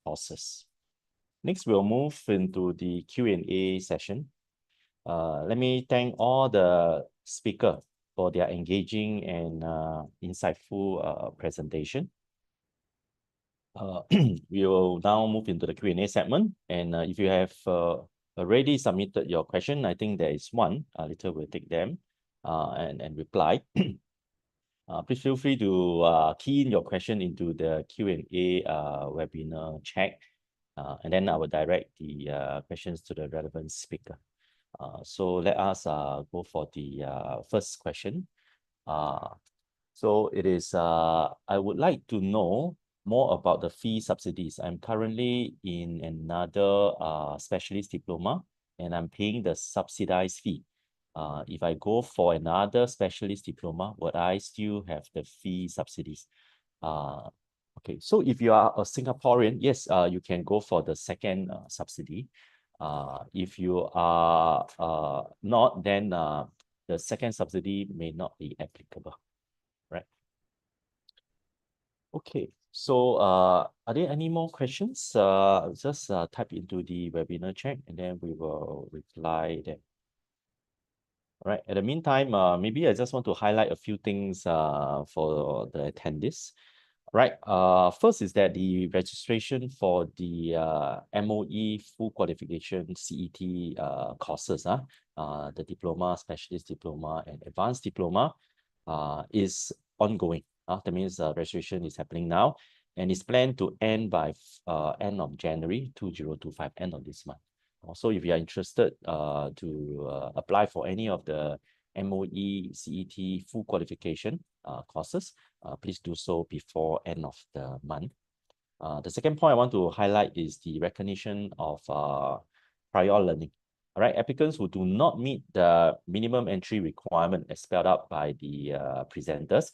courses. Next, we'll move into the Q&A session. Let me thank all the speakers for their engaging and insightful presentation. We will now move into the Q&A segment. And if you have already submitted your question, I think there is one. Later we'll take them and reply. Please feel free to key in your question into the Q&A webinar chat. And then I will direct the questions to the relevant speaker. So let us go for the first question. So it is, I would like to know more about the fee subsidies. I'm currently in another specialist diploma and I'm paying the subsidized fee. If I go for another specialist diploma, would I still have the fee subsidies? Okay, so if you are a Singaporean, yes, you can go for the second subsidy. If you are not, then the second subsidy may not be applicable, right? Okay, so are there any more questions? Just type into the webinar chat and then we will reply there. All right, in the meantime, maybe I just want to highlight a few things for the attendees. Right. First is that the registration for the MOE full qualification CET courses, the diploma, specialist diploma, and advanced diploma, is ongoing. That means registration is happening now, and it's planned to end by end of January 2025, end of this month. Also, if you are interested to apply for any of the MOE CET full qualification courses, please do so before end of the month. The second point I want to highlight is the recognition of prior learning. All right, applicants who do not meet the minimum entry requirement as spelled out by the presenters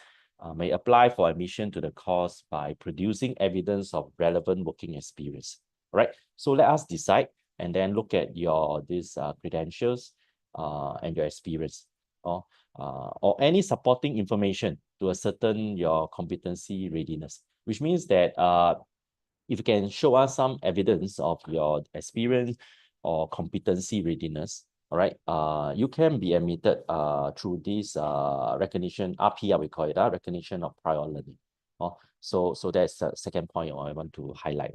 may apply for admission to the course by producing evidence of relevant working experience. All right, so let us decide and then look at these credentials and your experience, or any supporting information to ascertain your competency readiness, which means that if you can show us some evidence of your experience or competency readiness, all right, you can be admitted through this recognition, RPR we call it, recognition of prior learning. So that's the second point I want to highlight.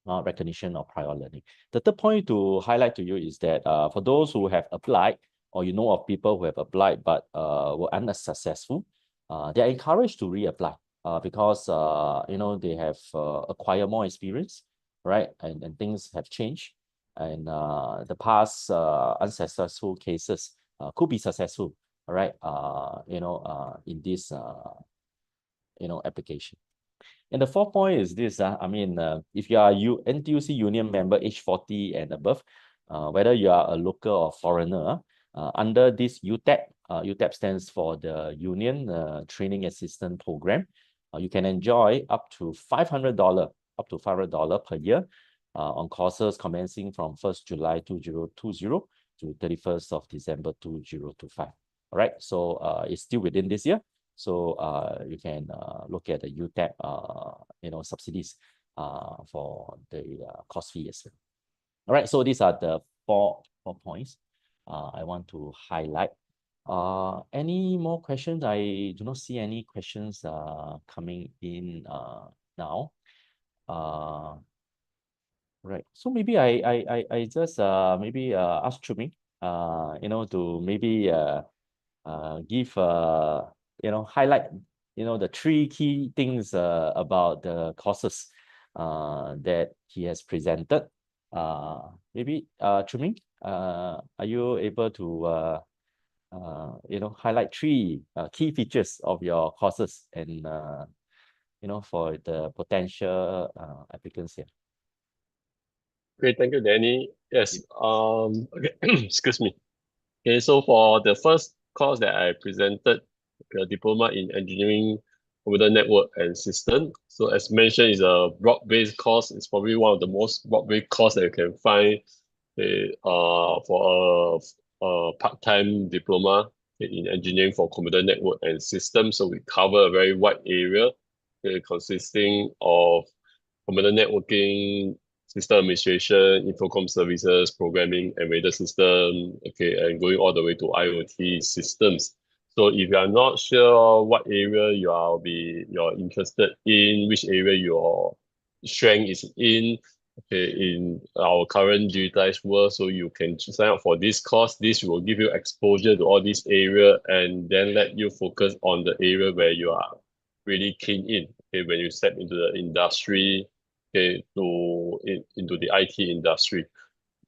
Recognition of prior learning. The third point to highlight to you is that for those who have applied, or you know of people who have applied but were unsuccessful, they are encouraged to reapply because you know, they have acquired more experience, right? And things have changed, and the past unsuccessful cases could be successful, all right? You know, in this you know, application. And the fourth point is this, I mean, if you are NTUC Union member age 40 and above, whether you are a local or foreigner, under this UTAP, UTAP stands for the Union Training Assistant Program, you can enjoy up to $500 per year on courses commencing from 1st July 2020 to 31st of December 2025. All right, so it's still within this year. So you can look at the UTAP, you know, subsidies for the course fee as well. All right, so these are the four points I want to highlight. Any more questions? I do not see any questions coming in now. Right, so maybe I just maybe ask Chun Ming, you know, to maybe give you know, highlight, you know, the three key things about the courses that he has presented. Maybe Chun Ming, are you able to you know, highlight three key features of your courses and you know, for the potential applicants here? Great, thank you, Danny. Yes. Okay, excuse me. Okay, so for the first course that I presented, the Diploma in Engineering, Computer Network and System. So as mentioned, it's a broad-based course. It's probably one of the most broad-based course that you can find for a part-time diploma in engineering for computer network and systems. So we cover a very wide area, consisting of computer networking, system administration, infocom services, programming, embedded system, okay, and going all the way to IoT systems. So if you are not sure what area you're interested in, which area your strength is in, okay, in our current digitized world, so you can sign up for this course. This will give you exposure to all these area and then let you focus on the area where you are really keen in. Okay, when you step into the industry, okay, into the IT industry.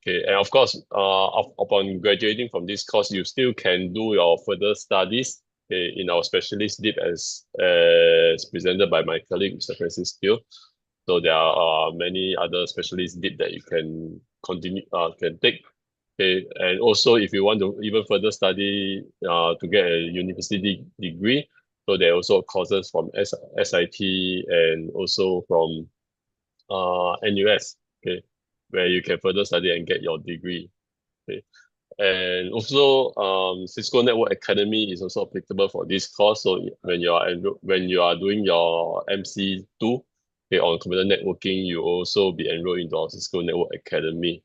Okay, and of course, upon graduating from this course, you still can do your further studies, okay, in our specialist dip as presented by my colleague, Mr. Francis Teo. So there are many other specialist dip that you can can take. Okay, and also if you want to even further study to get a university degree, so there are also courses from SIT and also from NUS, okay, where you can further study and get your degree. Okay. And also Cisco Network Academy is also applicable for this course. So when you are doing your MC2, okay, on computer networking, you also be enrolled into our Cisco Network Academy.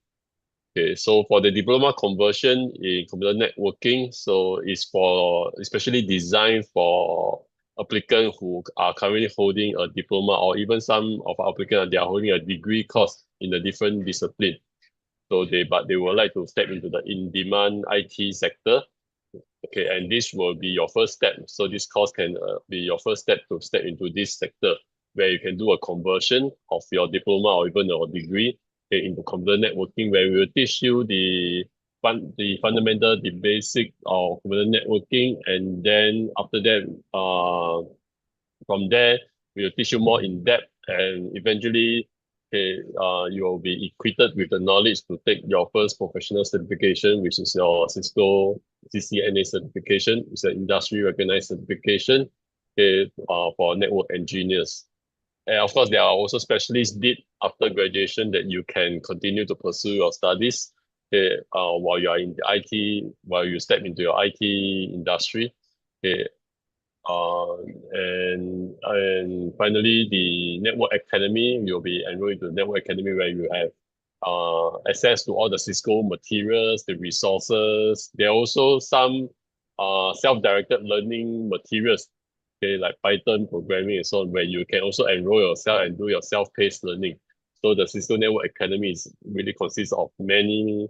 Okay, so for the diploma conversion in computer networking, so it's for especially designed for applicants who are currently holding a diploma, or even some of our applicants, they are holding a degree course in a different discipline. So they would like to step into the in-demand IT sector. Okay, and this will be your first step. So this course can be your first step to step into this sector, where you can do a conversion of your diploma or even your degree, okay, into computer networking, where we will teach you the fundamental, the basic of computer networking, and then after that, from there, we will teach you more in depth, and eventually, okay, you will be equipped with the knowledge to take your first professional certification, which is your Cisco CCNA certification. It's an industry recognized certification, okay, for network engineers. And of course, there are also specialists did after graduation that you can continue to pursue your studies, okay, while you are in the IT, while you step into your IT industry. Okay, and finally, the Network Academy, you'll be enrolled into the Network Academy, where you have access to all the Cisco materials, the resources. There are also some self-directed learning materials, okay, like Python programming and so on, where you can also enroll yourself and do your self-paced learning. So the Cisco Network Academy really consists of many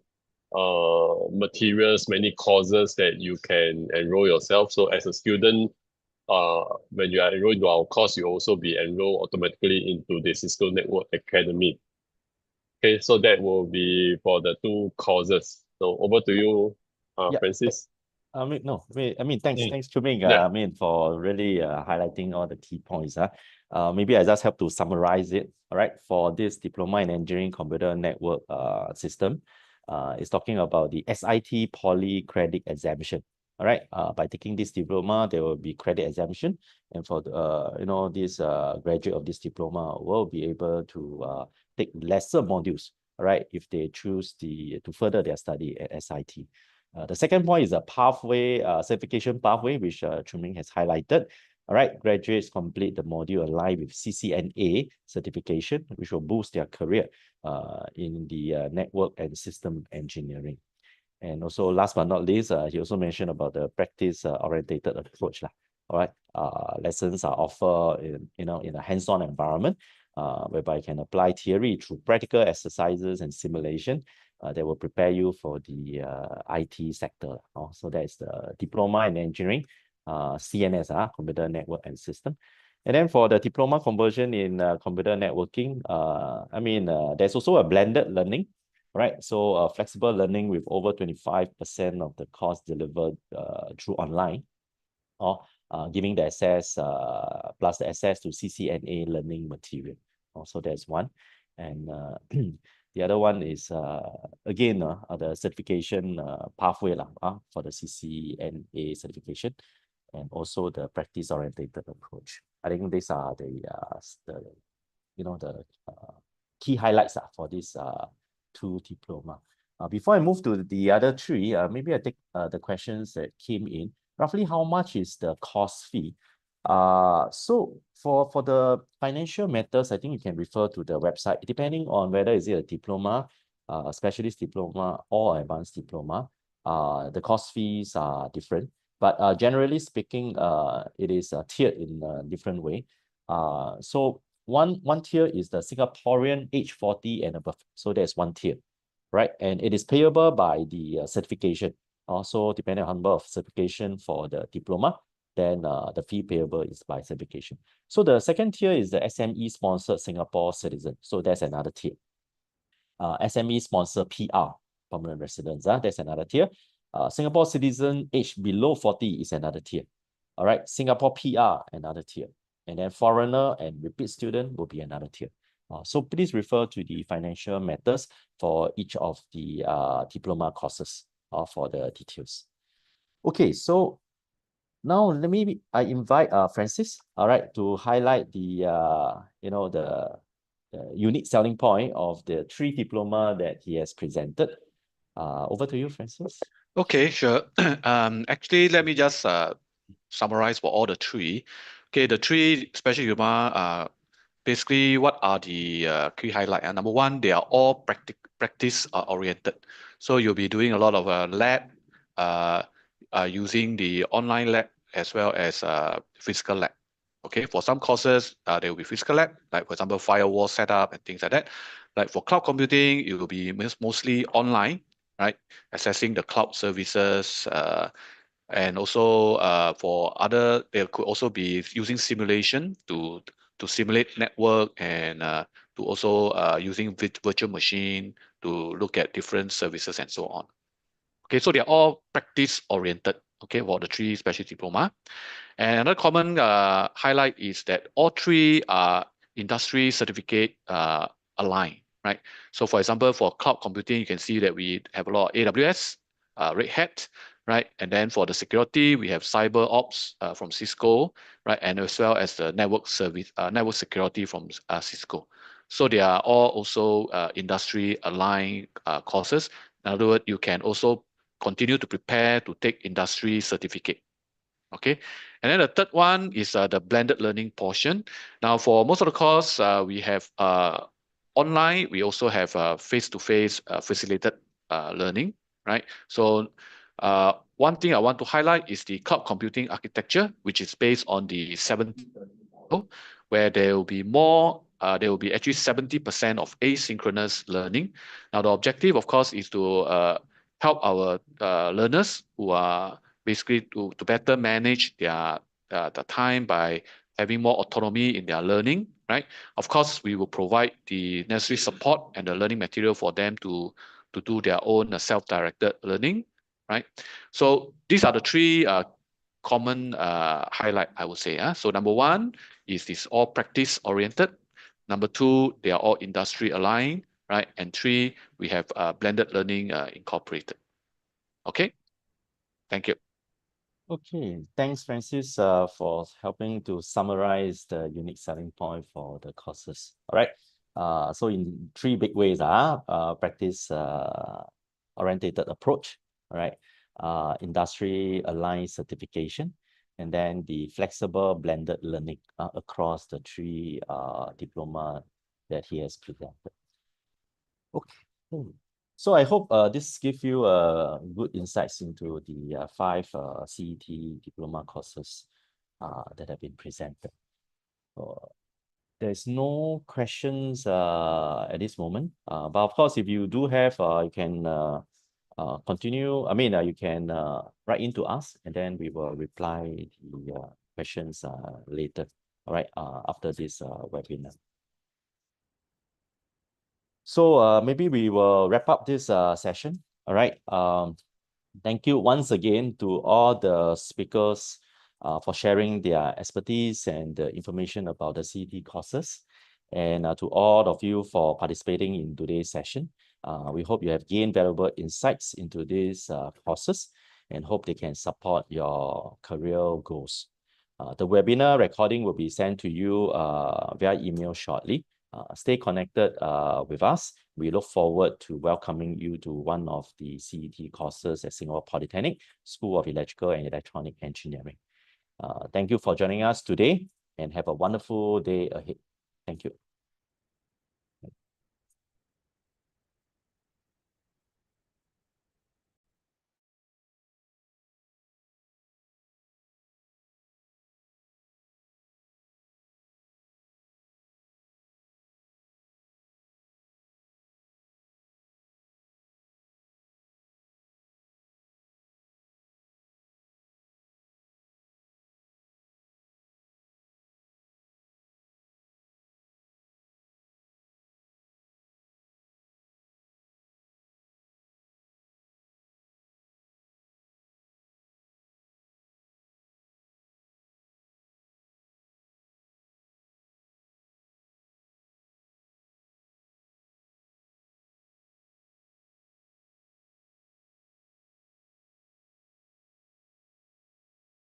materials, many courses that you can enroll yourself. So as a student, when you are enrolled into our course, you also be enrolled automatically into the Cisco Network Academy. Okay, so that will be for the two courses. So over to you, Yeah. Francis. Thanks, Chuming, Yeah. for really highlighting all the key points. Maybe I just have to summarize it. All right, for this Diploma in Engineering Computer Network system, it's talking about the SIT Poly credit exemption. All right, by taking this diploma, there will be credit exemption, and for the this graduate of this diploma will be able to take lesser modules. All right, if they choose to further their study at SIT. The second point is a pathway, certification pathway, which Chuming has highlighted. All right, graduates complete the module aligned with CCNA certification, which will boost their career in the network and system engineering. And also, last but not least, he also mentioned about the practice-orientated approach. All right, lessons are offered in a hands-on environment, whereby you can apply theory through practical exercises and simulation that will prepare you for the IT sector. So that is the Diploma in Engineering, CNS, Computer Network and System. And then for the diploma conversion in computer networking, there's also a blended learning, right? So flexible learning with over 25% of the course delivered through online, or giving the access plus the access to CCNA learning material. Also, there's one. And The other one is again the certification pathway for the CCNA certification, and also the practice-oriented approach. I think these are the key highlights for this two diploma. Before I move to the other three, maybe I take the questions that came in. Roughly, how much is the course fee? So for the financial matters, I think you can refer to the website, depending on whether is it a diploma, a specialist diploma, or advanced diploma. The course fees are different, but generally speaking, it is tiered in a different way. So one tier is the Singaporean age 40 and above. So there's one tier, right? And it is payable by the certification. Also, depending on number of certification for the diploma, then the fee payable is by certification. So the second tier is the SME sponsored Singapore citizen. So that's another tier. SME sponsor PR, permanent residents, that's another tier. Singapore citizen age below 40 is another tier. All right, Singapore PR, another tier. And then foreigner and repeat student will be another tier. So please refer to the financial matters for each of the diploma courses for the details. Okay, so now I invite Francis, all right, to highlight the the unique selling point of the three diploma that he has presented. Over to you, Francis. Okay, sure. Actually, let me just summarize for all the three. Okay, the three special diploma, basically, what are the key highlight? Number one, they are all practice oriented. So you'll be doing a lot of lab, using the online lab as well as physical lab. Okay, for some courses, there will be physical lab, like for example, firewall setup and things like that. Like for cloud computing, it will be mostly online, right? Accessing the cloud services, and also for other, there could also be using simulation to simulate network, and to also using virtual machine to look at different services and so on. Okay, so they're all practice oriented, okay, for the three specialty diploma. And another common highlight is that all three are industry certificate aligned, right? So for example, for cloud computing, you can see that we have a lot of AWS, Red Hat, right? And then for the security, we have Cyber Ops from Cisco, right? And as well as the network service, network security from Cisco. So they are all also industry aligned courses. In other words, you can also continue to prepare to take industry certificate. Okay, and then the third one is the blended learning portion. Now, for most of the course, we have online. We also have face-to-face facilitated learning, right? So one thing I want to highlight is the cloud computing architecture, which is based on the 70 model, where there will be more. There will be actually 70% of asynchronous learning. Now, the objective, of course, is to help our learners who are basically to better manage their the time by having more autonomy in their learning, right? Of course, we will provide the necessary support and the learning material for them to do their own self-directed learning, right? So these are the three common highlight, I would say. So number one is this all practice oriented. Number two, they are all industry aligned, right? And three, we have blended learning incorporated. Okay, thank you. Okay, thanks, Francis, for helping to summarize the unique selling point for the courses. All right. So in three big ways, practice orientated approach, all right, industry aligned certification, and then the flexible blended learning across the three diploma that he has presented. Okay. So I hope this gives you good insights into the 5 CET diploma courses that have been presented. There's no questions at this moment, but of course, if you do have, you can continue. I mean, you can write in to us, and then we will reply the questions later. All right, after this webinar. So maybe we will wrap up this session. All right. Thank you once again to all the speakers for sharing their expertise and the information about the CET courses. And to all of you for participating in today's session. We hope you have gained valuable insights into these courses and hope they can support your career goals. The webinar recording will be sent to you via email shortly. Stay connected with us. We look forward to welcoming you to one of the CET courses at Singapore Polytechnic, School of Electrical and Electronic Engineering. Thank you for joining us today and have a wonderful day ahead. Thank you.